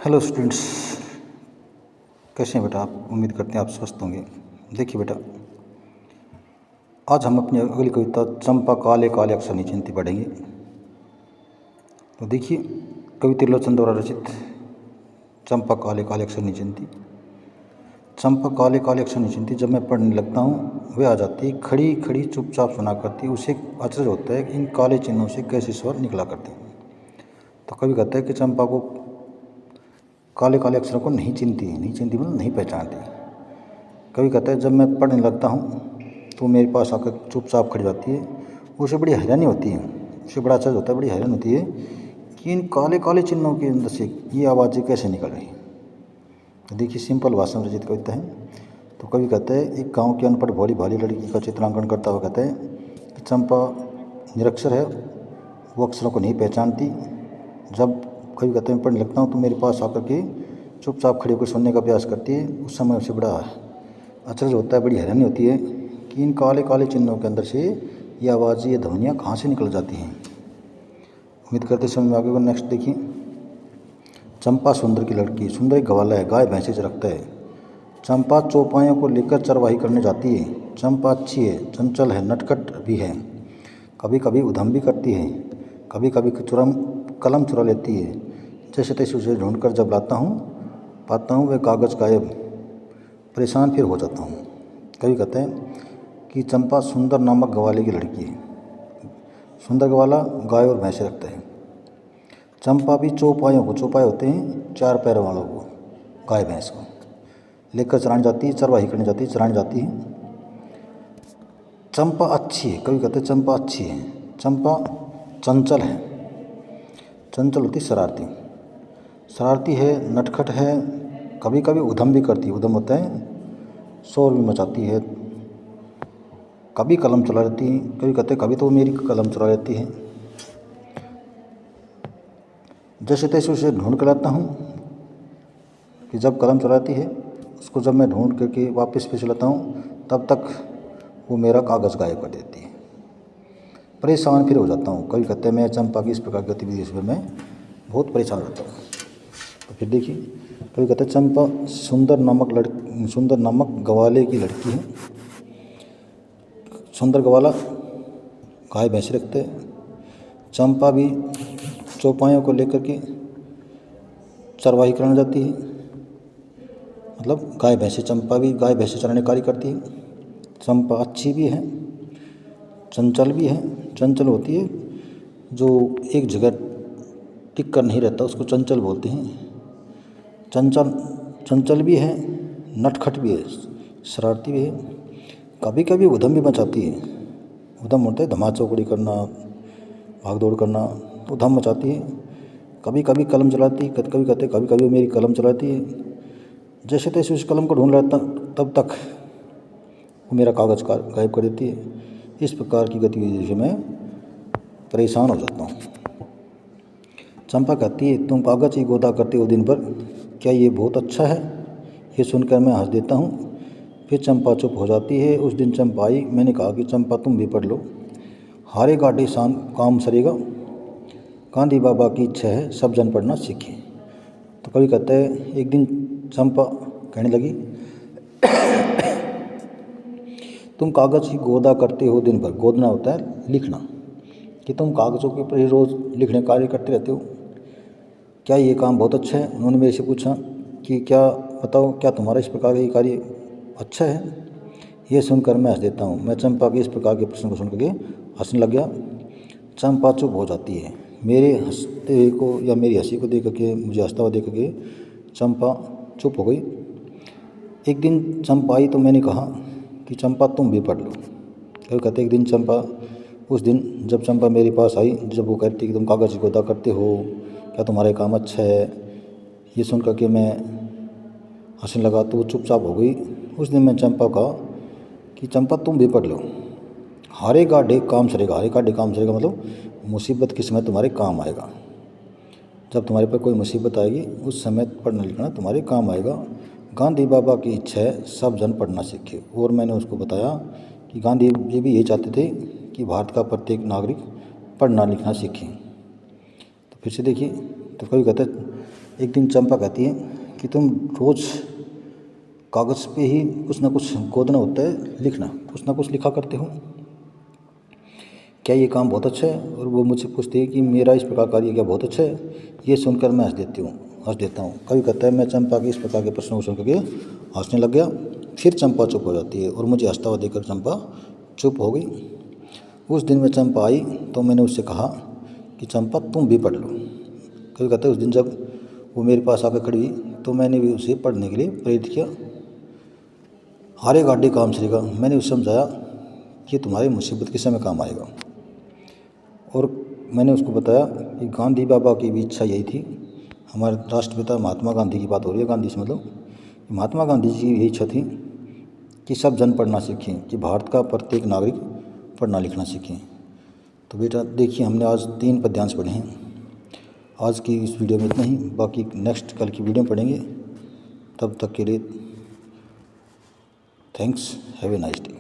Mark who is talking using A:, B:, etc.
A: Hello students, कैसे हैं बेटा आप? उम्मीद करते हैं आप स्वस्थ होंगे। देखिए बेटा, आज हम अपनी अगली कविता चंपा काले काले अक्षर नहीं चिन्हती पढ़ेंगे। तो देखिए, कवि त्रिलोचन द्वारा रचित चंपा काले काले अक्षर नहीं चिन्हती। चंपा काले काले अक्षर नहीं चिन्हती, जब मैं पढ़ने लगता हूँ वे आ जाती खड़ी खड़ी चुपचाप सुना करती। उसे अचरज होता है कि इन काले चिन्हों से कैसे स्वर निकला करते हैं। तो कवि कहता है कि चंपा को काले काले अक्षरों को नहीं चिन्हती मतलब नहीं पहचानती। कवि कहता है जब मैं पढ़ने लगता हूँ तो मेरे पास आकर चुपचाप खड़ी जाती है। उसे बड़ी हैरानी होती है, उसे बड़ा आश्चर्य होता है, बड़ी हैरानी होती है कि इन काले काले चिन्हों के अंदर से ये आवाज़ें कैसे निकल रही हैं। तो देखिए, सिंपल भाषा में रचित कविता है। तो कवि कहता है एक गाँव की अनपढ़ भोली भाली लड़की का चित्रांकन करता हुआ कहता है कि चंपा निरक्षर है, वो अक्षरों को नहीं पहचानती। जब कभी कहते हैं पढ़ने लगता हूँ तो मेरे पास आकर के चुपचाप खड़े होकर सुनने का प्रयास करती है। उस समय उसे बड़ा अचरज होता है, बड़ी हैरानी होती है कि इन काले काले चिन्हों के अंदर से ये आवाज़ें, ये ध्वनियाँ कहाँ से निकल जाती हैं। उम्मीद करते समझ में आगे को। नेक्स्ट देखिए, चंपा सुंदर की लड़की, सुंदर एक गवाला है, गाय भैंसे से रखता है। चंपा चौपायों को लेकर चरवाही करने जाती है। चंपा अच्छी है, चंचल है, नटखट भी है, कभी कभी उधम भी करती है, कभी कभी कलम चुरा लेती है। जैसे तैसे उसे ढूंढकर जब लाता हूँ पाता हूँ वह कागज़ गायब, परेशान फिर हो जाता हूँ। कभी कहते हैं कि चंपा सुंदर नामक गवाले की लड़की है। सुंदर गवाला गाय और भैंसे रखता है। चंपा भी चौपाए होते हैं चार पैरों वालों को, गाय भैंस को लेकर चराने जाती है, चरवाही करने जाती है, चराने जाती है। चंपा अच्छी है, कभी कहते हैं चंपा अच्छी है। चंपा चंचल है, चंचल होती शरारती है, नटखट है, कभी कभी उधम भी करती है। उधम होता है शोर भी मचाती है, कभी कलम चला लेती है। कभी कहते कभी तो मेरी कलम चला लेती है। जैसे तैसे उसे ढूंढ कर लाता हूँ कि जब कलम चलाती है उसको जब मैं ढूंढ करके वापस पे चलाता हूँ तब तक वो मेरा कागज़ गायब कर देती है। परेशान फिर हो जाता हूँ। कभी कहते हैं मैं चंपा की इस प्रकार की गतिविधि से मैं बहुत परेशान रहता हूँ। तो फिर देखिए, कभी कहते हैं चंपा सुंदर नामक गवाले की लड़की है। सुंदर गवाला गाय भैंसे रखते हैं। चंपा भी चौपायों को लेकर के चरवाही कराने जाती है, मतलब गाय भैंसे। चंपा भी गाय भैंसे चराने कार्य करती है। चंपा अच्छी भी है, चंचल भी है। चंचल होती है जो एक जगह टिक कर नहीं रहता, उसको चंचल बोलते हैं। चंचल भी है, नटखट भी है, शरारती भी है, कभी कभी उधम भी मचाती है। उधम होता है धमा चौकड़ी करना, भाग दौड़ करना, तो उधम मचाती है। कभी कभी कलम चलाती है, कभी कभी मेरी कलम चलाती है। जैसे तैसे उस कलम को ढूंढ लेता तब तक वो मेरा कागज़ गायब कर देती है। इस प्रकार की गतिविधि से मैं परेशान हो जाता हूँ। चंपा कहती है तुम कागज़ ही गोदा करते हो दिन भर, क्या ये बहुत अच्छा है? ये सुनकर मैं हंस देता हूँ। फिर चंपा चुप हो जाती है। उस दिन चंपा आई, मैंने कहा कि चंपा तुम भी पढ़ लो, हारे गाड़े शान काम सरेगा। गांधी बाबा की इच्छा है सब जन पढ़ना सीखें। तो कभी कहता है एक दिन चंपा कहने लगी तुम कागज़ ही गोदा करते हो दिन भर। गोदना होता है लिखना, कि तुम कागज़ों के ऊपर रोज़ लिखने कार्य करते रहते हो, क्या ये काम बहुत अच्छा है? उन्होंने मेरे से पूछा कि क्या बताओ, क्या तुम्हारा इस प्रकार का ये कार्य अच्छा है? ये सुनकर मैं हंस देता हूँ। मैं चंपा के इस प्रकार के प्रश्न को सुन करके हंसने लग गया। चंपा चुप हो जाती है। मेरे हंसते को या मेरी हंसी को देख करके, मुझे हंसता हुआ देख करके चंपा चुप हो गई। एक दिन चंपा आई तो मैंने कहा कि चंपा तुम भी पढ़ लो। तो कहते एक दिन उस दिन जब चंपा मेरे पास आई, जब वो कहती कि तुम कागज़ गोदा करते हो, क्या तुम्हारा काम अच्छा है? ये सुन करके मैं हंसने लगा तो वो चुपचाप हो गई। उस दिन मैं चंपा कहा कि चंपा तुम भी पढ़ लो, हारे गाढ़े काम सरेगा। हारे गाढ़े काम सरेगा मतलब मुसीबत के समय तुम्हारे काम आएगा। जब तुम्हारे पर कोई मुसीबत आएगी उस समय पढ़ना लिखना तुम्हारे काम आएगा। गांधी बाबा की इच्छा है सब जन पढ़ना सीखे। और मैंने उसको बताया कि गांधी जी भी यही चाहते थे कि भारत का प्रत्येक नागरिक पढ़ना लिखना सीखे। तो फिर से देखिए, तो कभी कहते एक दिन चंपा कहती है कि तुम रोज़ कागज़ पे ही कुछ ना कुछ खोदना होता है, लिखना, कुछ ना कुछ लिखा करते हो, क्या ये काम बहुत अच्छा है? और वो मुझसे पूछती है कि मेरा इस प्रकार कार्य क्या बहुत अच्छा है? ये सुनकर मैं हंस देता हूँ। कभी कहता है मैं चंपा के इस प्रकार के प्रश्नों को सुन करके हंसने लग गया। फिर चंपा चुप हो जाती है और मुझे हंसता हुआ देखकर चंपा चुप हो गई। उस दिन में चंपा आई तो मैंने उससे कहा कि चंपा तुम भी पढ़ लो। कभी कहता है उस दिन जब वो मेरे पास आकर खड़ी हुई तो मैंने भी उसे पढ़ने के लिए प्रेरित किया। हारे गाड़ी काम चलेगा, मैंने उसे समझाया कि तुम्हारी मुसीबत के समय काम आएगा। और मैंने उसको बताया कि गांधी बाबा की भी इच्छा यही थी। हमारे राष्ट्रपिता महात्मा गांधी की बात हो रही है, गांधी से मतलब महात्मा गांधी जी की यही इच्छा थी कि सब जन पढ़ना सीखें, कि भारत का प्रत्येक नागरिक पढ़ना लिखना सीखें। तो बेटा देखिए, हमने आज 3 पद्यांश पढ़े हैं। आज की इस वीडियो में इतना ही, बाकी नेक्स्ट कल की वीडियो में पढ़ेंगे। तब तक के लिए thanks, have a nice day.